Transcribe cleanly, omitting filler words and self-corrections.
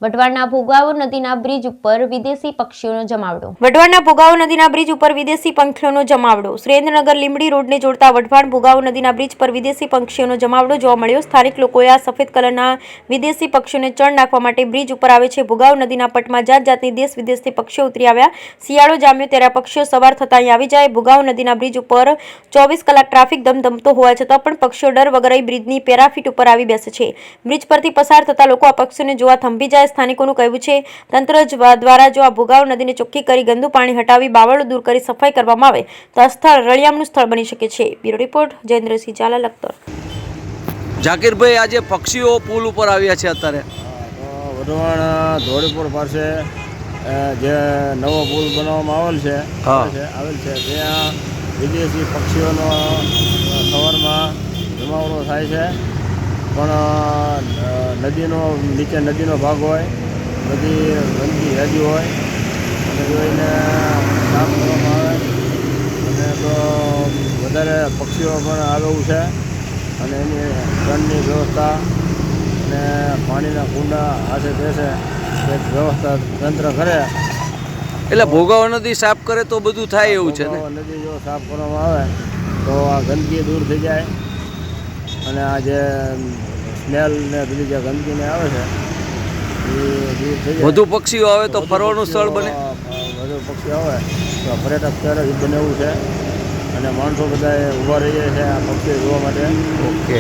વઢવાણના ભોગાવો નદીના બ્રિજ ઉપર વિદેશી પક્ષીઓનો જમાવડો. વઢવાણના ભોગાવો નદીના બ્રિજ ઉપર વિદેશી પંખીઓનો જમાવડો. સુરેન્દ્રનગર લીંબડી રોડને જોડતા વઢવાણ ભોગાવો નદીના બ્રિજ પર વિદેશી પક્ષીઓનો જમાવડો જોવા મળ્યો. સ્થાનિક લોકોએ આ સફેદ કલરના વિદેશી પક્ષીઓને ચણ નાખવા માટે બ્રિજ ઉપર આવે છે. ભોગાવો નદીના પટમાં જાત જાતની દેશ વિદેશથી પક્ષીઓ ઉતરી આવ્યા. શિયાળો જામ્યો ત્યારે આ પક્ષીઓ સવાર થતા અહીં આવી જાય. ભોગાવો નદીના બ્રિજ ઉપર 24 કલાક ટ્રાફિક ધમધમતો હોવા છતાં પણ પક્ષીઓ ડર વગર અહીં બ્રિજની પેરાફીટ ઉપર આવી બેસે છે. બ્રિજ પરથી પસાર થતા લોકો આ પક્ષીઓને જોવા થંભી જાય. સ્થાનિકોનું કહેવું છે તંત્ર દ્વારા જો આ ભોગાવો નદીને ચોખ્ખી કરી ગંદુ પાણી હટાવી બાવળો દૂર કરી સફાઈ કરવામાં આવે તો આ સ્થળ રળિયામણું સ્થળ બની શકે છે. Bureau report Jayendrasinh Zala, Lakhtar. જાકીરભાઈ, આજે પક્ષીઓ પુલ ઉપર આવ્યા છે અત્યારે વઢવાણ ધોળીપુર પાસે જે નવો પુલ બનાવવામાં આવેલ છે ત્યાં વિદેશી પક્ષીઓનો સવારમાં જમાવડો થાય છે. પણ નદીનો ભાગ હોય, બધી ગંદકી યાદી હોય અને જોઈને સાફ કરવામાં આવે અને તો વધારે પક્ષીઓ પણ આવેલું છે અને એની જળની વ્યવસ્થા અને પાણીના કુંડા હાથે બેસે એક વ્યવસ્થા તંત્ર કરે. એટલે ભોગાવો નદી સાફ કરે તો બધું થાય એવું છે ને? નદી જો સાફ કરવામાં આવે તો આ ગંદકી દૂર થઈ જાય અને આ જે સ્મેલ ને બધી જે ગંદકીને આવે છે એ દૂર થઈ જાય. વધુ પક્ષીઓ આવે તો ફરવાનું સ્થળ બને. વધુ પક્ષીઓ આવે તો પર્યટક સ્થળ બનેવું છે અને માણસો બધા ઊભા રહી જાય છે આ પક્ષીઓ જોવા માટે. ઓકે.